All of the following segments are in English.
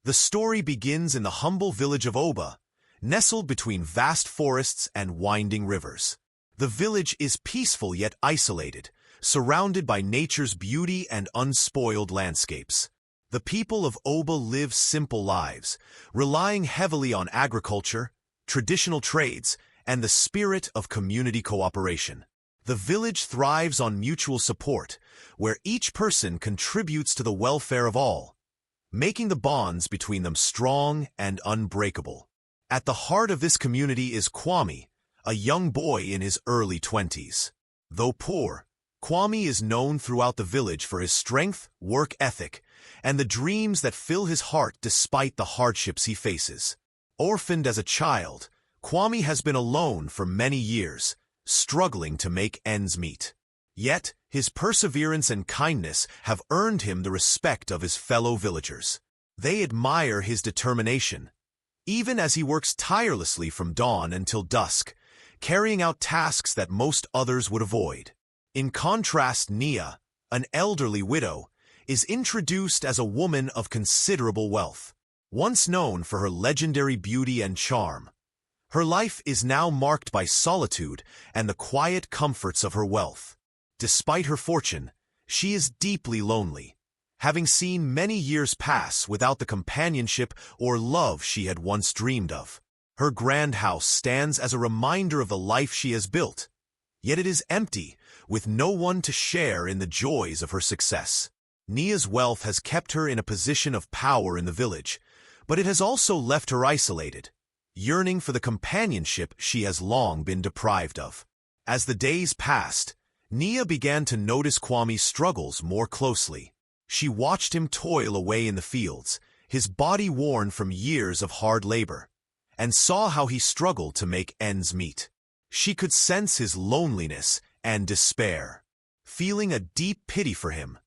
The story begins in the humble village of Oba, nestled between vast forests and winding rivers. The village is peaceful yet isolated, surrounded by nature's beauty and unspoiled landscapes. The people of Oba live simple lives, relying heavily on agriculture, traditional trades, and the spirit of community cooperation. The village thrives on mutual support, where each person contributes to the welfare of all, making the bonds between them strong and unbreakable. At the heart of this community is Kwame, a young boy in his early 20s. Though poor, Kwame is known throughout the village for his strength, work ethic, and the dreams that fill his heart despite the hardships he faces. Orphaned as a child, Kwame has been alone for many years, struggling to make ends meet. Yet, his perseverance and kindness have earned him the respect of his fellow villagers. They admire his determination, even as he works tirelessly from dawn until dusk, carrying out tasks that most others would avoid. In contrast, Nia, an elderly widow, is introduced as a woman of considerable wealth. Once known for her legendary beauty and charm, her life is now marked by solitude and the quiet comforts of her wealth. Despite her fortune, she is deeply lonely, having seen many years pass without the companionship or love she had once dreamed of. Her grand house stands as a reminder of the life she has built, yet it is empty, with no one to share in the joys of her success. Nia's wealth has kept her in a position of power in the village, but it has also left her isolated, yearning for the companionship she has long been deprived of. As the days passed, Nia began to notice Kwame's struggles more closely. She watched him toil away in the fields, his body worn from years of hard labor, and saw how he struggled to make ends meet. She could sense his loneliness and despair. Feeling a deep pity for him,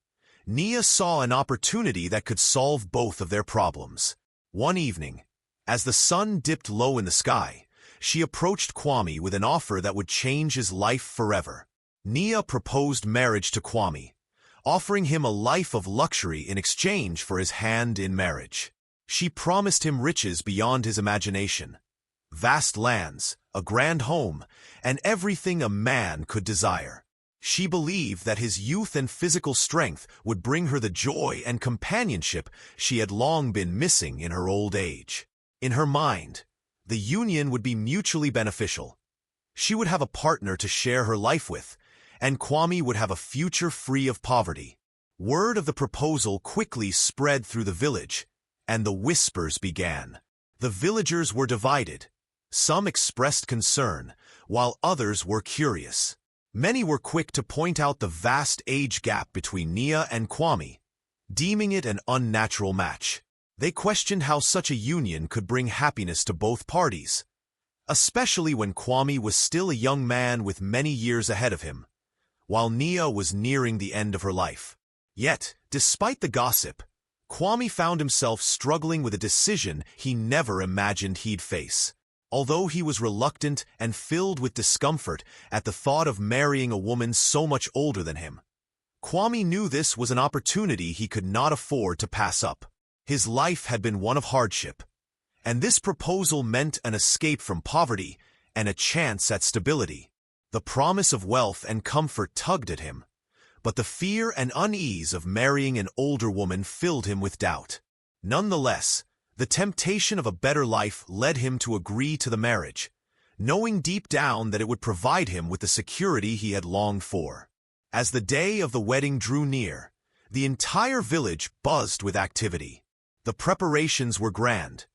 Nia saw an opportunity that could solve both of their problems. One evening, as the sun dipped low in the sky, she approached Kwame with an offer that would change his life forever. Nia proposed marriage to Kwame, offering him a life of luxury in exchange for his hand in marriage. She promised him riches beyond his imagination, vast lands, a grand home, and everything a man could desire. She believed that his youth and physical strength would bring her the joy and companionship she had long been missing in her old age. In her mind, the union would be mutually beneficial. She would have a partner to share her life with, and Kwame would have a future free of poverty. Word of the proposal quickly spread through the village, and the whispers began. The villagers were divided. Some expressed concern, while others were curious. Many were quick to point out the vast age gap between Nia and Kwame, deeming it an unnatural match. They questioned how such a union could bring happiness to both parties, especially when Kwame was still a young man with many years ahead of him, while Nia was nearing the end of her life. Yet, despite the gossip, Kwame found himself struggling with a decision he never imagined he'd face. Although he was reluctant and filled with discomfort at the thought of marrying a woman so much older than him, Kwame knew this was an opportunity he could not afford to pass up. His life had been one of hardship, and this proposal meant an escape from poverty and a chance at stability. The promise of wealth and comfort tugged at him, but the fear and unease of marrying an older woman filled him with doubt. Nonetheless, the temptation of a better life led him to agree to the marriage, knowing deep down that it would provide him with the security he had longed for. As the day of the wedding drew near, the entire village buzzed with activity. The preparations were grand,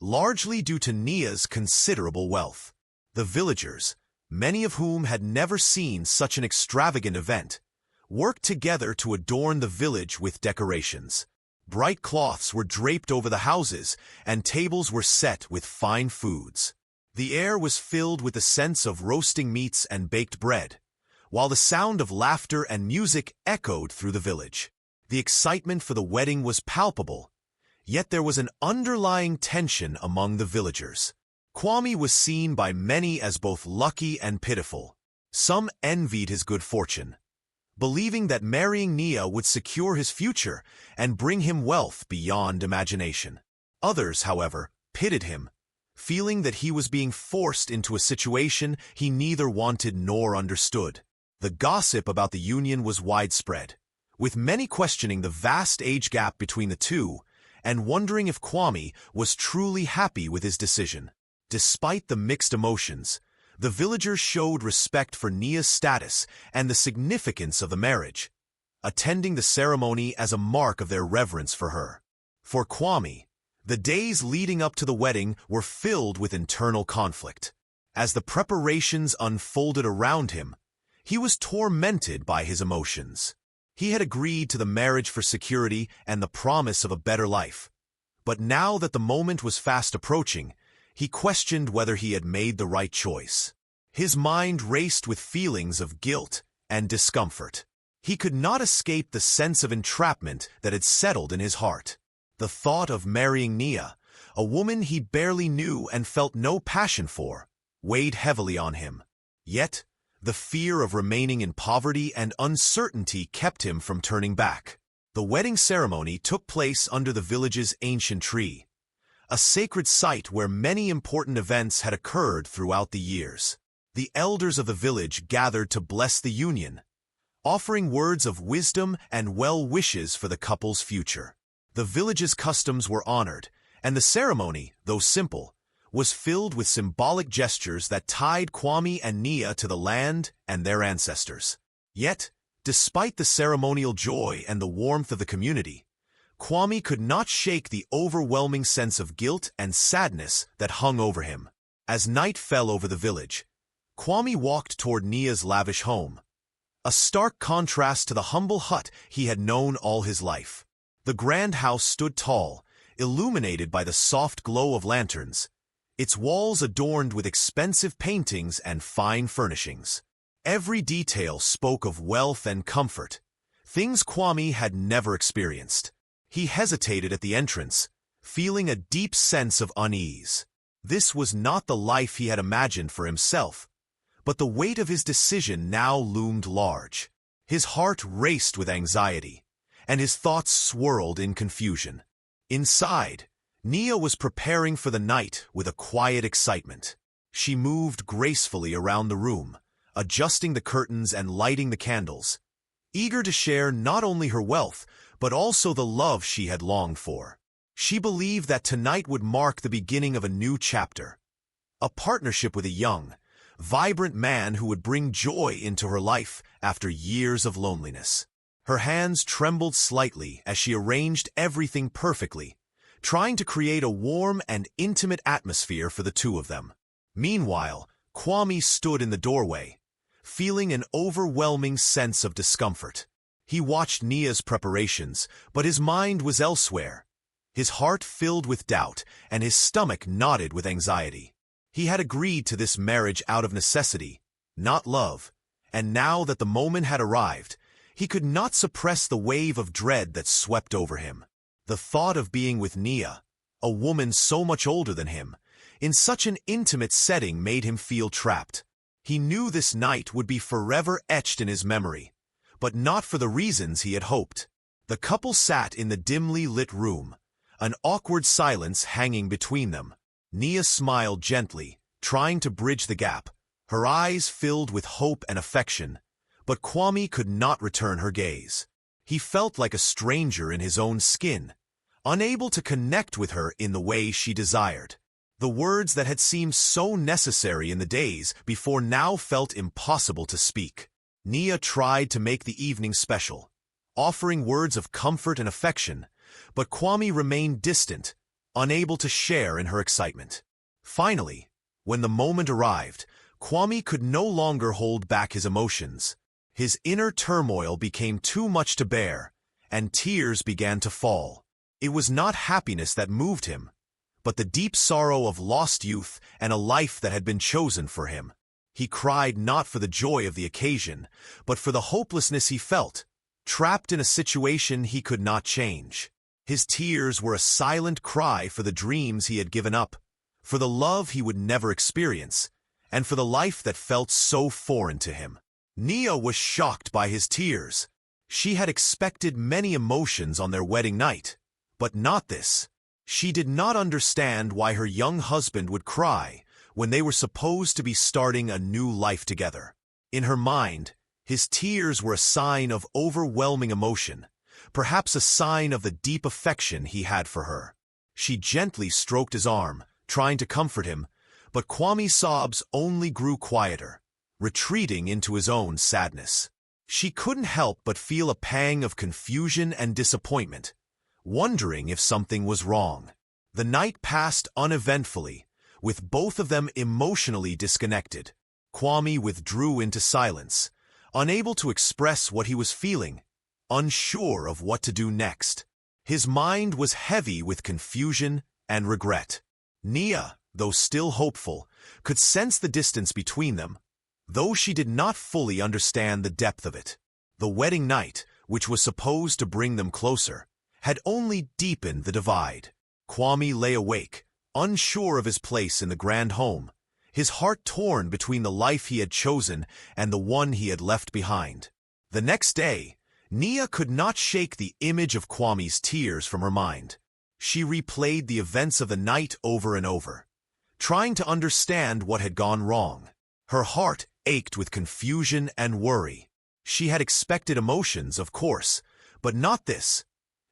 largely due to Nia's considerable wealth. The villagers, many of whom had never seen such an extravagant event, worked together to adorn the village with decorations. Bright cloths were draped over the houses, and tables were set with fine foods. The air was filled with the sense of roasting meats and baked bread, while the sound of laughter and music echoed through the village. The excitement for the wedding was palpable, yet there was an underlying tension among the villagers. Kwame was seen by many as both lucky and pitiful. Some envied his good fortune, believing that marrying Nia would secure his future and bring him wealth beyond imagination. Others, however, pitied him, feeling that he was being forced into a situation he neither wanted nor understood. The gossip about the union was widespread, with many questioning the vast age gap between the two and wondering if Kwame was truly happy with his decision. Despite the mixed emotions, the villagers showed respect for Nia's status and the significance of the marriage, attending the ceremony as a mark of their reverence for her. For Kwame, the days leading up to the wedding were filled with internal conflict. As the preparations unfolded around him, he was tormented by his emotions. He had agreed to the marriage for security and the promise of a better life. But now that the moment was fast approaching, he questioned whether he had made the right choice. His mind raced with feelings of guilt and discomfort. He could not escape the sense of entrapment that had settled in his heart. The thought of marrying Nia, a woman he barely knew and felt no passion for, weighed heavily on him. Yet, the fear of remaining in poverty and uncertainty kept him from turning back. The wedding ceremony took place under the village's ancient tree, a sacred site where many important events had occurred throughout the years. The elders of the village gathered to bless the union, offering words of wisdom and well wishes for the couple's future. The village's customs were honored, and the ceremony, though simple, was filled with symbolic gestures that tied Kwame and Nia to the land and their ancestors. Yet, despite the ceremonial joy and the warmth of the community, Kwame could not shake the overwhelming sense of guilt and sadness that hung over him. As night fell over the village, Kwame walked toward Nia's lavish home, a stark contrast to the humble hut he had known all his life. The grand house stood tall, illuminated by the soft glow of lanterns, its walls adorned with expensive paintings and fine furnishings. Every detail spoke of wealth and comfort, things Kwame had never experienced. He hesitated at the entrance, feeling a deep sense of unease. This was not the life he had imagined for himself, but the weight of his decision now loomed large. His heart raced with anxiety, and his thoughts swirled in confusion. Inside, Nia was preparing for the night with a quiet excitement. She moved gracefully around the room, adjusting the curtains and lighting the candles, eager to share not only her wealth, but also the love she had longed for. She believed that tonight would mark the beginning of a new chapter, a partnership with a young, vibrant man who would bring joy into her life after years of loneliness. Her hands trembled slightly as she arranged everything perfectly, trying to create a warm and intimate atmosphere for the two of them. Meanwhile, Kwame stood in the doorway, feeling an overwhelming sense of discomfort. He watched Nia's preparations, but his mind was elsewhere. His heart filled with doubt, and his stomach knotted with anxiety. He had agreed to this marriage out of necessity, not love, and now that the moment had arrived, he could not suppress the wave of dread that swept over him. The thought of being with Nia, a woman so much older than him, in such an intimate setting made him feel trapped. He knew this night would be forever etched in his memory, but not for the reasons he had hoped. The couple sat in the dimly lit room, an awkward silence hanging between them. Nia smiled gently, trying to bridge the gap, her eyes filled with hope and affection, but Kwame could not return her gaze. He felt like a stranger in his own skin, unable to connect with her in the way she desired. The words that had seemed so necessary in the days before now felt impossible to speak. Nia tried to make the evening special, offering words of comfort and affection, but Kwame remained distant, unable to share in her excitement. Finally, when the moment arrived, Kwame could no longer hold back his emotions. His inner turmoil became too much to bear, and tears began to fall. It was not happiness that moved him, but the deep sorrow of lost youth and a life that had been chosen for him. He cried not for the joy of the occasion, but for the hopelessness he felt, trapped in a situation he could not change. His tears were a silent cry for the dreams he had given up, for the love he would never experience, and for the life that felt so foreign to him. Nia was shocked by his tears. She had expected many emotions on their wedding night, but not this. She did not understand why her young husband would cry when they were supposed to be starting a new life together. In her mind, his tears were a sign of overwhelming emotion, perhaps a sign of the deep affection he had for her. She gently stroked his arm, trying to comfort him, but Kwame's sobs only grew quieter, retreating into his own sadness. She couldn't help but feel a pang of confusion and disappointment, wondering if something was wrong. The night passed uneventfully, with both of them emotionally disconnected. Kwame withdrew into silence, unable to express what he was feeling, unsure of what to do next. His mind was heavy with confusion and regret. Nia, though still hopeful, could sense the distance between them, though she did not fully understand the depth of it. The wedding night, which was supposed to bring them closer, had only deepened the divide. Kwame lay awake, unsure of his place in the grand home, his heart torn between the life he had chosen and the one he had left behind. The next day, Nia could not shake the image of Kwame's tears from her mind. She replayed the events of the night over and over, trying to understand what had gone wrong. Her heart ached with confusion and worry. She had expected emotions, of course, but not this.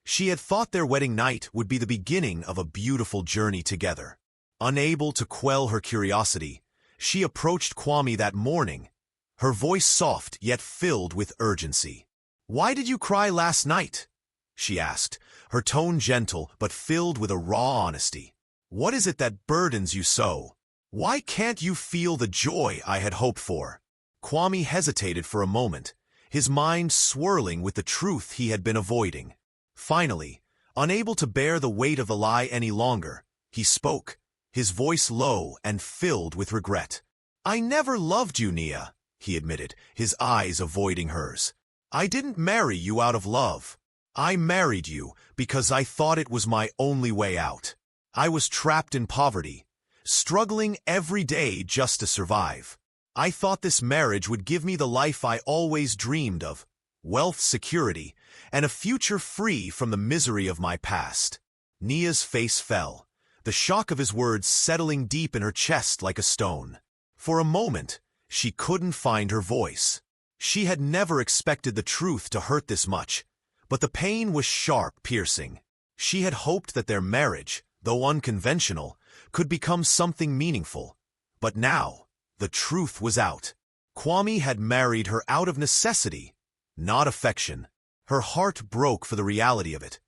She had thought their wedding night would be the beginning of a beautiful journey together. Unable to quell her curiosity, she approached Kwame that morning, her voice soft yet filled with urgency. "Why did you cry last night?" she asked, her tone gentle but filled with a raw honesty. "What is it that burdens you so? Why can't you feel the joy I had hoped for?" Kwame hesitated for a moment, his mind swirling with the truth he had been avoiding. Finally, unable to bear the weight of the lie any longer, he spoke, his voice low and filled with regret. "I never loved you, Nia," he admitted, his eyes avoiding hers. "I didn't marry you out of love. I married you because I thought it was my only way out. I was trapped in poverty, struggling every day just to survive. I thought this marriage would give me the life I always dreamed of, wealth, security, and a future free from the misery of my past." Nia's face fell, the shock of his words settling deep in her chest like a stone. For a moment, she couldn't find her voice. She had never expected the truth to hurt this much, but the pain was sharp, piercing. She had hoped that their marriage, though unconventional, could become something meaningful. But now, the truth was out. Kwame had married her out of necessity, not affection. Her heart broke for the reality of it,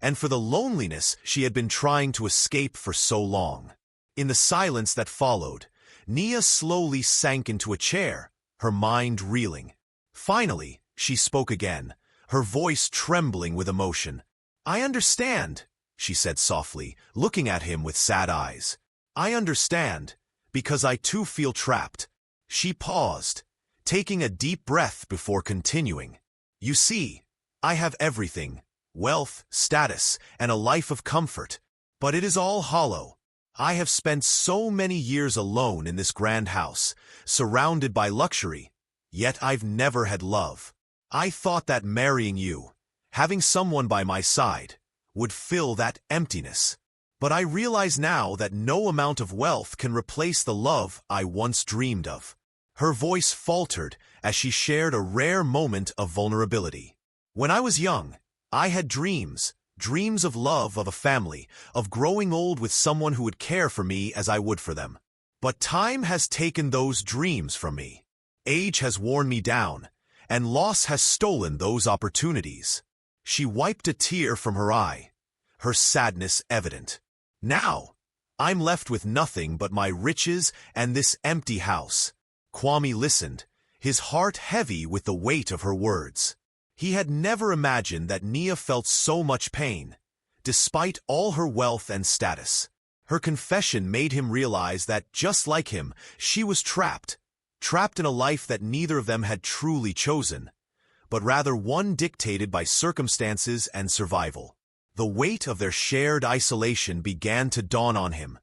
and for the loneliness she had been trying to escape for so long. In the silence that followed, Nia slowly sank into a chair, her mind reeling. Finally, she spoke again, her voice trembling with emotion. "I understand," she said softly, looking at him with sad eyes. "I understand, because I too feel trapped." She paused, taking a deep breath before continuing. "You see, I have everything, wealth, status, and a life of comfort, but it is all hollow. I have spent so many years alone in this grand house, surrounded by luxury, yet I've never had love. I thought that marrying you, having someone by my side, would fill that emptiness. But I realize now that no amount of wealth can replace the love I once dreamed of." Her voice faltered as she shared a rare moment of vulnerability. "When I was young, I had dreams of love, of a family, of growing old with someone who would care for me as I would for them. But time has taken those dreams from me. Age has worn me down, and loss has stolen those opportunities." She wiped a tear from her eye, her sadness evident. "Now, I'm left with nothing but my riches and this empty house." Kwame listened, his heart heavy with the weight of her words. He had never imagined that Nia felt so much pain, despite all her wealth and status. Her confession made him realize that, just like him, she was trapped in a life that neither of them had truly chosen, but rather one dictated by circumstances and survival. The weight of their shared isolation began to dawn on him,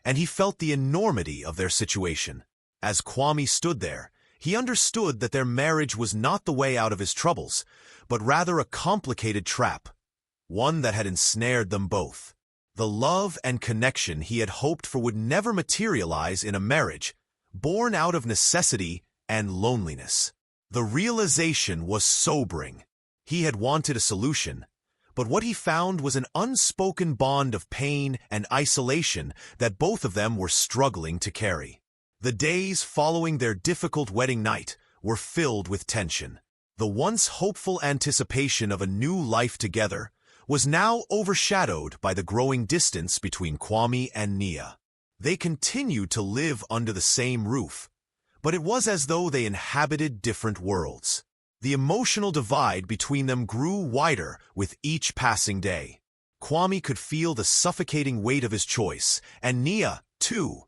and he felt the enormity of their situation. As Kwame stood there, he understood that their marriage was not the way out of his troubles, but rather a complicated trap, one that had ensnared them both. The love and connection he had hoped for would never materialize in a marriage, born out of necessity and loneliness. The realization was sobering. He had wanted a solution, but what he found was an unspoken bond of pain and isolation that both of them were struggling to carry. The days following their difficult wedding night were filled with tension. The once hopeful anticipation of a new life together was now overshadowed by the growing distance between Kwame and Nia. They continued to live under the same roof, but it was as though they inhabited different worlds. The emotional divide between them grew wider with each passing day. Kwame could feel the suffocating weight of his choice, and Nia, too,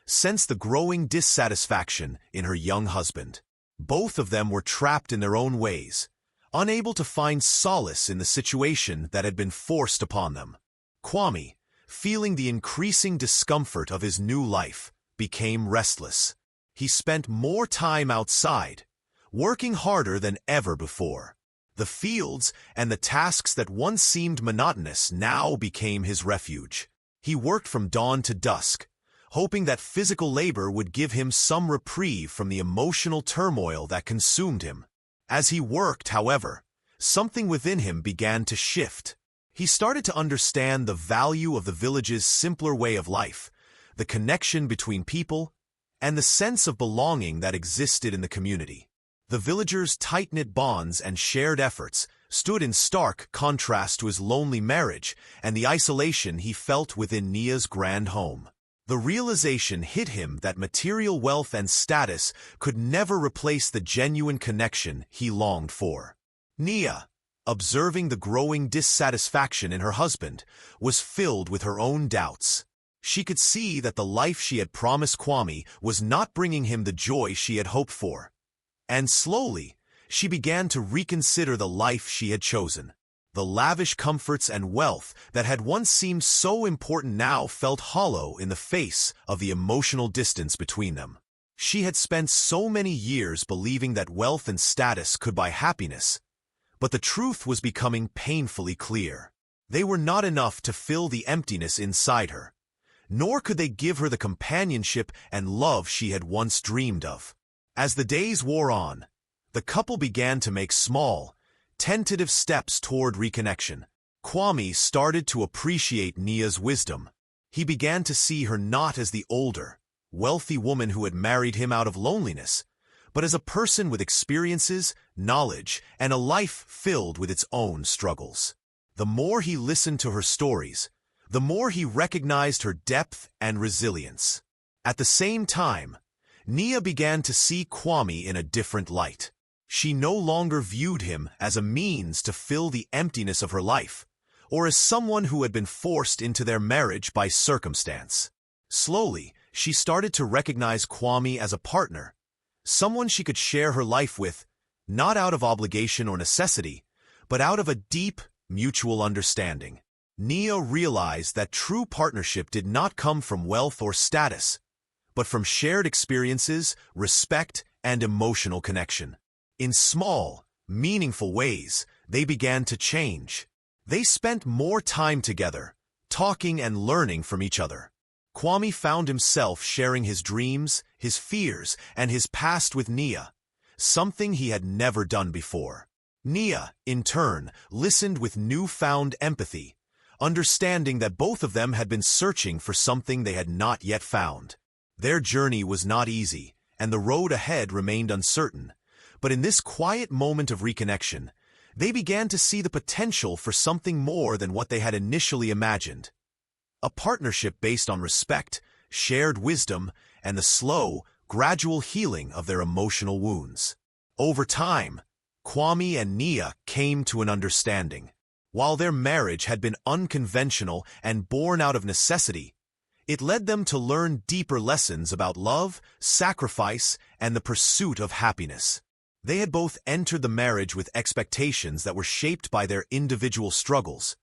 sensed the growing dissatisfaction in her young husband. Both of them were trapped in their own ways, unable to find solace in the situation that had been forced upon them. Kwame, feeling the increasing discomfort of his new life, became restless. He spent more time outside, working harder than ever before. The fields and the tasks that once seemed monotonous now became his refuge. He worked from dawn to dusk, hoping that physical labor would give him some reprieve from the emotional turmoil that consumed him. As he worked, however, something within him began to shift. He started to understand the value of the village's simpler way of life, the connection between people, and the sense of belonging that existed in the community. The villagers' tight-knit bonds and shared efforts stood in stark contrast to his lonely marriage and the isolation he felt within Nia's grand home. The realization hit him that material wealth and status could never replace the genuine connection he longed for. Nia, observing the growing dissatisfaction in her husband, was filled with her own doubts. She could see that the life she had promised Kwame was not bringing him the joy she had hoped for. And slowly, she began to reconsider the life she had chosen. The lavish comforts and wealth that had once seemed so important now felt hollow in the face of the emotional distance between them. She had spent so many years believing that wealth and status could buy happiness, but the truth was becoming painfully clear. They were not enough to fill the emptiness inside her, nor could they give her the companionship and love she had once dreamed of. As the days wore on, the couple began to make small, tentative steps toward reconnection. Kwame started to appreciate Nia's wisdom. He began to see her not as the older, wealthy woman who had married him out of loneliness, but as a person with experiences, knowledge, and a life filled with its own struggles. The more he listened to her stories, the more he recognized her depth and resilience. At the same time, Nia began to see Kwame in a different light. She no longer viewed him as a means to fill the emptiness of her life, or as someone who had been forced into their marriage by circumstance. Slowly, she started to recognize Kwame as a partner, someone she could share her life with, not out of obligation or necessity, but out of a deep, mutual understanding. Nia realized that true partnership did not come from wealth or status, but from shared experiences, respect, and emotional connection. In small, meaningful ways, they began to change. They spent more time together, talking and learning from each other. Kwame found himself sharing his dreams, his fears, and his past with Nia, something he had never done before. Nia, in turn, listened with newfound empathy, understanding that both of them had been searching for something they had not yet found. Their journey was not easy, and the road ahead remained uncertain. But in this quiet moment of reconnection, they began to see the potential for something more than what they had initially imagined. A partnership based on respect, shared wisdom, and the slow, gradual healing of their emotional wounds. Over time, Kwame and Nia came to an understanding. While their marriage had been unconventional and born out of necessity, it led them to learn deeper lessons about love, sacrifice, and the pursuit of happiness. They had both entered the marriage with expectations that were shaped by their individual struggles,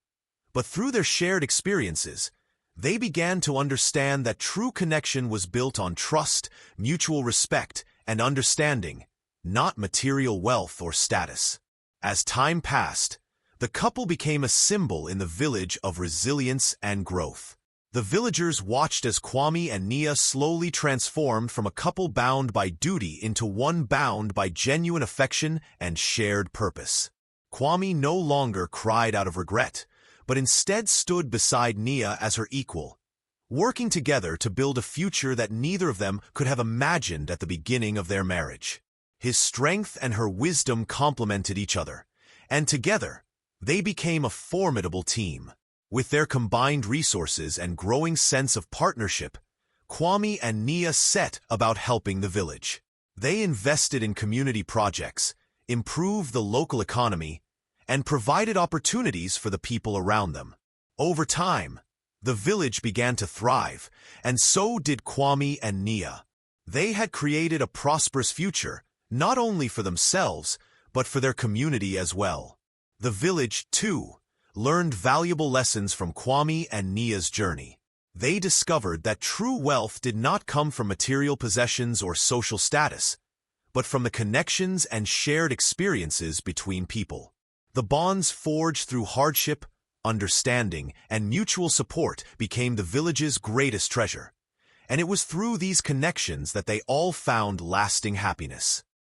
but through their shared experiences, they began to understand that true connection was built on trust, mutual respect, and understanding, not material wealth or status. As time passed, The couple became a symbol in the village of resilience and growth. The villagers watched as Kwame and Nia slowly transformed from a couple bound by duty into one bound by genuine affection and shared purpose. Kwame no longer cried out of regret, but instead stood beside Nia as her equal, working together to build a future that neither of them could have imagined at the beginning of their marriage. His strength and her wisdom complemented each other, and together, they became a formidable team. With their combined resources and growing sense of partnership, Kwame and Nia set about helping the village. They invested in community projects, improved the local economy, and provided opportunities for the people around them. Over time, the village began to thrive, and so did Kwame and Nia. They had created a prosperous future, not only for themselves, but for their community as well. The village, too, learned valuable lessons from Kwame and Nia's journey. They discovered that true wealth did not come from material possessions or social status, but from the connections and shared experiences between people. The bonds forged through hardship, understanding, and mutual support became the village's greatest treasure, and it was through these connections that they all found lasting happiness.